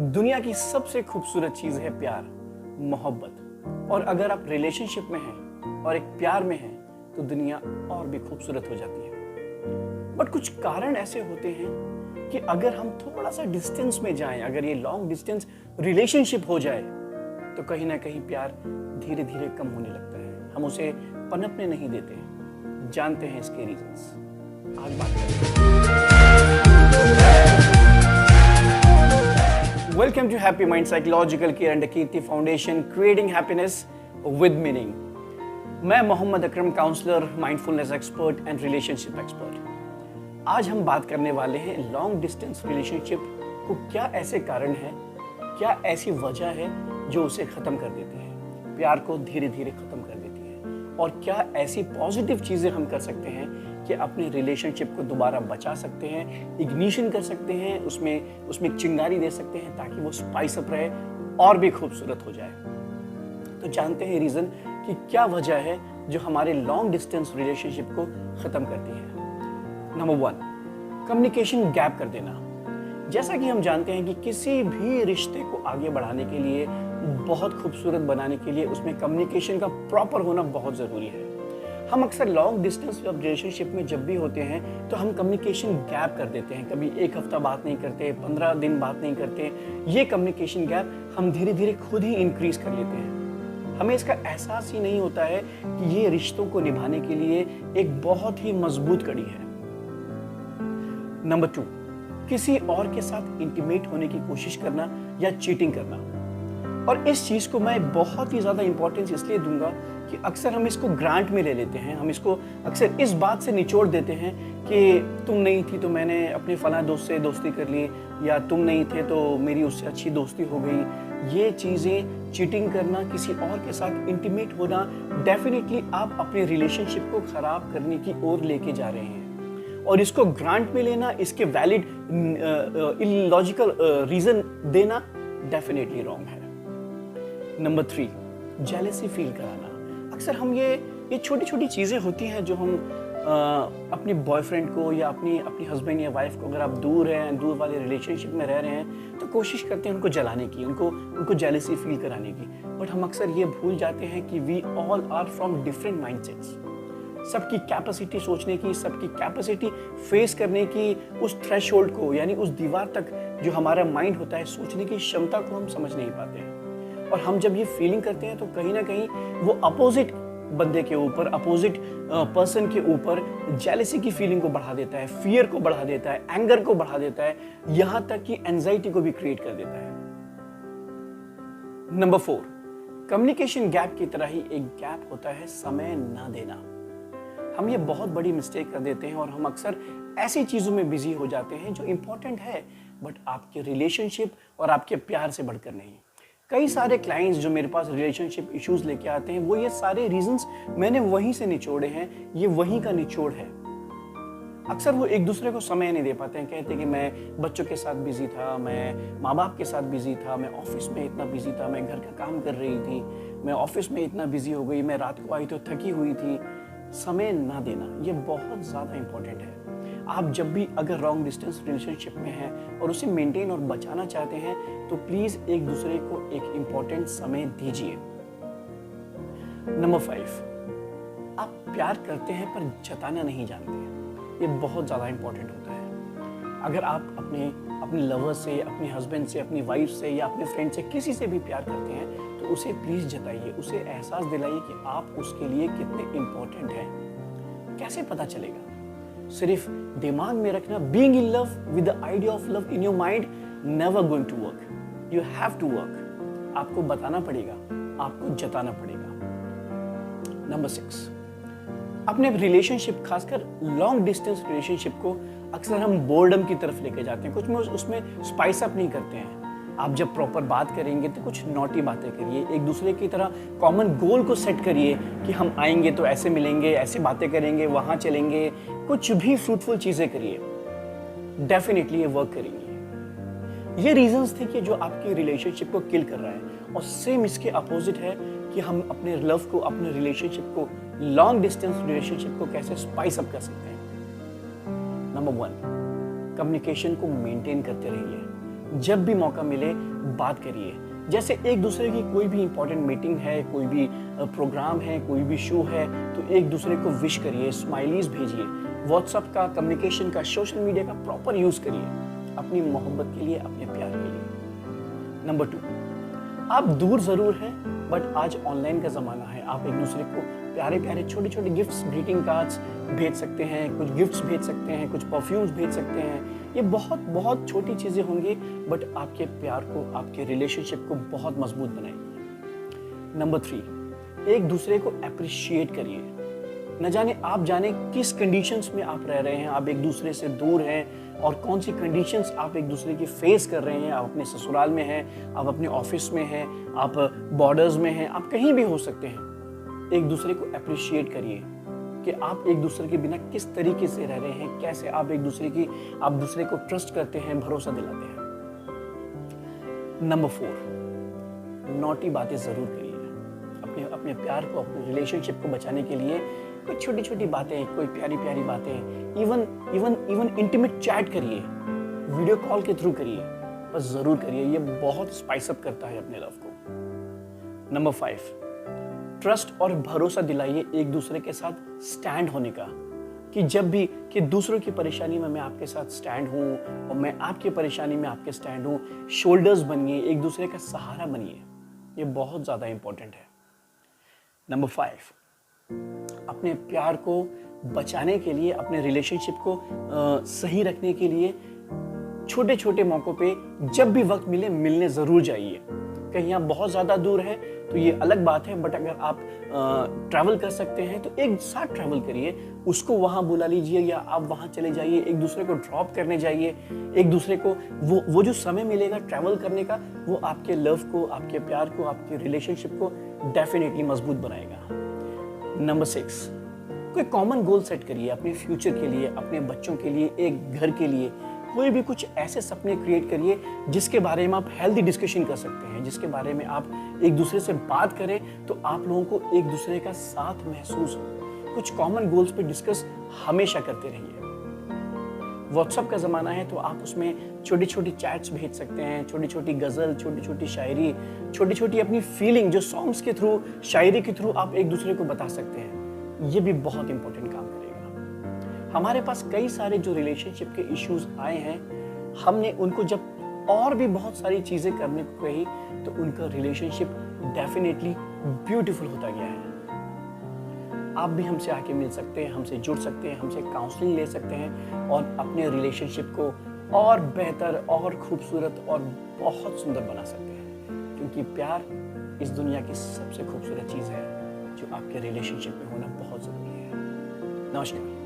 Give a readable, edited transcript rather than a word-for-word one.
दुनिया की सबसे खूबसूरत चीज है प्यार, मोहब्बत। और अगर आप रिलेशनशिप में हैं और एक प्यार में हैं तो दुनिया और भी खूबसूरत हो जाती है। बट कुछ कारण ऐसे होते हैं कि अगर हम थोड़ा सा डिस्टेंस में जाएं, अगर ये लॉन्ग डिस्टेंस रिलेशनशिप हो जाए तो कहीं ना कहीं प्यार धीरे धीरे कम होने लगता है, हम उसे पनपने नहीं देते। जानते हैं इसके रीजंस, आज बात करेंगे। Welcome to happy mind psychological care and Kirti foundation, creating happiness with meaning. मैं Mohammad Akram, counsellor, mindfulness expert and relationship expert. आज हम बात करने वाले हैं लॉन्ग डिस्टेंस रिलेशनशिप को क्या ऐसे कारण हैं, क्या ऐसी वजह है जो उसे खत्म कर देती है, प्यार को धीरे धीरे खत्म कर देती है, और क्या ऐसी पॉजिटिव चीजें हम कर सकते हैं कि अपने रिलेशनशिप को दोबारा बचा सकते हैं, इग्निशन कर सकते हैं, उसमें चिंगारी दे सकते हैं ताकि वो स्पाइस अप रहे और भी खूबसूरत हो जाए। तो जानते हैं रीजन कि क्या वजह है जो हमारे लॉन्ग डिस्टेंस रिलेशनशिप को खत्म करती है। नंबर 1, कम्युनिकेशन गैप कर देना। जैसा कि हम जानते हैं कि किसी भी रिश्ते को आगे बढ़ाने के लिए, बहुत खूबसूरत बनाने के लिए उसमें कम्युनिकेशन का प्रॉपर होना बहुत जरूरी है। हम अक्सर लॉन्ग डिस्टेंस रिलेशनशिप में जब भी होते हैं तो हम कम्युनिकेशन गैप कर देते हैं। कभी एक हफ्ता बात नहीं करते, 15 दिन बात नहीं करते। ये कम्युनिकेशन गैप हम धीरे धीरे खुद ही इंक्रीज कर लेते हैं। हमें इसका एहसास ही नहीं होता है कि ये रिश्तों को निभाने के लिए एक बहुत ही मजबूत कड़ी है। नंबर 2, किसी और के साथ इंटीमेट होने की कोशिश करना या चीटिंग करना। और इस चीज को मैं बहुत ही ज्यादा इंपॉर्टेंस इसलिए दूंगा कि अक्सर हम इसको ग्रांट में ले लेते हैं। हम इसको अक्सर इस बात से निचोड़ देते हैं कि तुम नहीं थी तो मैंने अपने फला दोस्त से दोस्ती कर ली, या तुम नहीं थे तो मेरी उससे अच्छी दोस्ती हो गई। ये चीजें, चीटिंग करना, किसी और के साथ इंटीमेट होना, डेफिनेटली आप अपने रिलेशनशिप को खराब करने की ओर लेके जा रहे हैं। और इसको ग्रांट में लेना, इसके वैलिड इलॉजिकल रीजन देना डेफिनेटली रॉन्ग है। नंबर 3, जेलसी फील कराना। अक्सर हम ये छोटी छोटी चीजें होती हैं जो हम अपने बॉयफ्रेंड को या अपनी हस्बैंड या वाइफ को, अगर आप दूर हैं, दूर वाले रिलेशनशिप में रह रहे हैं, तो कोशिश करते हैं उनको जलाने की, उनको जेलसी फील कराने की। बट हम अक्सर ये भूल जाते हैं कि we all are from different mindsets. सबकी कैपेसिटी सोचने की, सबकी कैपेसिटी फेस करने की, उस थ्रेशोल्ड को, यानी उस दीवार तक जो हमारा माइंड होता है, सोचने की क्षमता को हम समझ नहीं पाते हैं। और हम जब ये फीलिंग करते हैं तो कहीं ना कहीं वो अपोजिट बंदे के ऊपर, अपोजिट पर्सन के ऊपर जेलसी की फीलिंग को बढ़ा देता है, फियर को बढ़ा देता है, एंगर को बढ़ा देता है, यहां तक कि एंजाइटी को भी क्रिएट कर देता है। नंबर 4, कम्युनिकेशन गैप की तरह ही एक गैप होता है समय ना देना। हम ये बहुत बड़ी मिस्टेक कर देते हैं और हम अक्सर ऐसी चीजों में बिजी हो जाते हैं जो इंपॉर्टेंट है बट आपके रिलेशनशिप और आपके प्यार से बढ़कर नहीं। कई सारे क्लाइंट्स जो मेरे पास रिलेशनशिप इश्यूज लेके आते हैं, वो ये सारे रीजंस मैंने वहीं से निचोड़े हैं, ये वहीं का निचोड़ है। अक्सर वो एक दूसरे को समय नहीं दे पाते हैं। कहते हैं कि मैं बच्चों के साथ बिजी था, मैं माँ बाप के साथ बिजी था, मैं ऑफिस में इतना बिजी था, मैं घर का काम कर रही थी, मैं ऑफिस में इतना बिजी हो गई, मैं रात को आई तो थकी हुई थी। समय ना देना ये बहुत ज़्यादा इंपॉर्टेंट है। आप जब भी अगर लॉन्ग डिस्टेंस रिलेशनशिप में हैं और उसे मेंटेन और बचाना चाहते हैं तो प्लीज एक दूसरे को एक इंपॉर्टेंट समय दीजिए। नंबर 5, आप प्यार करते हैं पर जताना नहीं जानते। ये बहुत ज़्यादा इंपॉर्टेंट होता है। अगर आप अपने लवर से, अपने हस्बैंड से, अपनी वाइफ से या अपने फ्रेंड से, किसी से भी प्यार करते हैं तो उसे प्लीज जताइए, उसे एहसास दिलाइए कि आप उसके लिए कितने इंपॉर्टेंट हैं। कैसे पता चलेगा? सिर्फ दिमाग में रखना, being in love with the idea of love in your mind, never going to work. You have to work. आपको बताना पड़ेगा, आपको जताना पड़ेगा। नंबर 6, अपने रिलेशनशिप, खासकर लॉन्ग डिस्टेंस रिलेशनशिप को अक्सर हम बोर्डम की तरफ लेके जाते हैं। कुछ में उसमें स्पाइस अप नहीं करते हैं। आप जब प्रॉपर बात करेंगे तो कुछ नॉटी बातें करिए, एक दूसरे की तरह कॉमन गोल को सेट करिए कि हम आएंगे तो ऐसे मिलेंगे, ऐसे बातें करेंगे, वहां चलेंगे, कुछ भी फ्रूटफुल चीजें करिए, डेफिनेटली ये वर्क करेंगे। ये रीजंस थे कि जो आपकी रिलेशनशिप को किल कर रहा है। और सेम इसके अपोजिट है कि हम अपने लव को, अपने रिलेशनशिप को, लॉन्ग डिस्टेंस रिलेशनशिप को कैसे स्पाइस अप कर सकते हैं। नंबर 1, कम्युनिकेशन को मेंटेन करते रहिए। जब भी मौका मिले बात करिए। जैसे एक दूसरे की कोई भी इंपॉर्टेंट मीटिंग है, कोई भी प्रोग्राम है, कोई भी शो है, तो एक दूसरे को विश करिए, स्माइलीज भेजिए। व्हाट्सएप का, कम्युनिकेशन का, सोशल मीडिया का प्रॉपर यूज करिए अपनी मोहब्बत के लिए, अपने प्यार के लिए। नंबर 2, आप दूर जरूर हैं बट आज ऑनलाइन का जमाना है। आप एक दूसरे को प्यारे प्यारे छोटे छोटे गिफ्ट्स, ग्रीटिंग कार्ड्स भेज सकते हैं, कुछ गिफ्ट्स भेज सकते हैं, कुछ परफ्यूम्स भेज सकते हैं। ये बहुत बहुत छोटी चीजें होंगी बट आपके प्यार को, आपके रिलेशनशिप को बहुत मजबूत बनाएंगी। नंबर 3, एक दूसरे को अप्रिशिएट करिए। न जाने आप जाने किस कंडीशंस में आप रह रहे हैं, आप एक दूसरे से दूर हैं और कौन सी कंडीशंस आप एक दूसरे की फेस कर रहे हैं। आप अपने ससुराल में हैं, आप अपने ऑफिस में हैं, आप बॉर्डर्स में हैं, आप कहीं भी हो सकते हैं। एक दूसरे को अप्रिशिएट करिए कि आप एक दूसरे के बिना किस तरीके से रह रहे हैं, कैसे आप एक दूसरे को ट्रस्ट करते हैं, भरोसा दिलाते हैं। नंबर 4, नॉटी बातें जरूर करिए। अपने प्यार को, अपने रिलेशनशिप को बचाने के लिए कोई छोटी छोटी बातें, कोई प्यारी प्यारी बातें, इवन इंटीमेट चैट करिए, वीडियो कॉल के थ्रू करिए, बस जरूर करिए। ये बहुत स्पाइस अप करता है अपने लव को। नंबर 5, ट्रस्ट और भरोसा दिलाइए एक दूसरे के साथ स्टैंड होने का, कि जब भी कि दूसरों की परेशानी में मैं आपके साथ स्टैंड हूँ और मैं आपकी परेशानी में आपके स्टैंड हूँ। शोल्डर्स बनिए, एक दूसरे का सहारा बनिए, ये बहुत ज़्यादा इंपॉर्टेंट है। नंबर 5, अपने प्यार को बचाने के लिए, अपने रिलेशनशिप को सही रखने के लिए छोटे छोटे मौकों पे जब भी वक्त मिले मिलने ज़रूर जाइए। कहीं आप बहुत ज़्यादा दूर हैं तो ये अलग बात है, बट अगर आप ट्रैवल कर सकते हैं तो एक साथ ट्रैवल करिए, उसको वहाँ बुला लीजिए या आप वहाँ चले जाइए, एक दूसरे को ड्रॉप करने जाइए। एक दूसरे को वो जो समय मिलेगा ट्रैवल करने का, वो आपके लव को, आपके प्यार को, आपके रिलेशनशिप को डेफिनेटली मजबूत बनाएगा। नंबर 6, कोई कॉमन गोल सेट करिए अपने फ्यूचर के लिए, अपने बच्चों के लिए, एक घर के लिए। कोई भी कुछ ऐसे सपने क्रिएट करिए जिसके बारे में आप हेल्दी डिस्कशन कर सकते हैं, जिसके बारे में आप एक दूसरे से बात करें तो आप लोगों को एक दूसरे का साथ महसूस हो। कुछ कॉमन गोल्स पे डिस्कस हमेशा करते रहिए। व्हाट्सएप का ज़माना है तो आप उसमें छोटी छोटी चैट्स भेज सकते हैं, छोटी छोटी गज़ल, छोटी छोटी शायरी, छोटी छोटी अपनी फीलिंग जो सॉन्ग्स के थ्रू, शायरी के थ्रू आप एक दूसरे को बता सकते हैं। ये भी बहुत इंपॉर्टेंट काम करेगा। हमारे पास कई सारे जो रिलेशनशिप के इश्यूज आए हैं, हमने उनको जब और भी बहुत सारी चीज़ें करने को कही तो उनका रिलेशनशिप डेफिनेटली ब्यूटीफुल होता गया है। आप भी हमसे आके मिल सकते हैं, हमसे जुड़ सकते हैं, हमसे काउंसलिंग ले सकते हैं और अपने रिलेशनशिप को और बेहतर और खूबसूरत और बहुत सुंदर बना सकते हैं, क्योंकि प्यार इस दुनिया की सबसे खूबसूरत चीज़ है जो आपके रिलेशनशिप में होना बहुत ज़रूरी है। नमस्कार।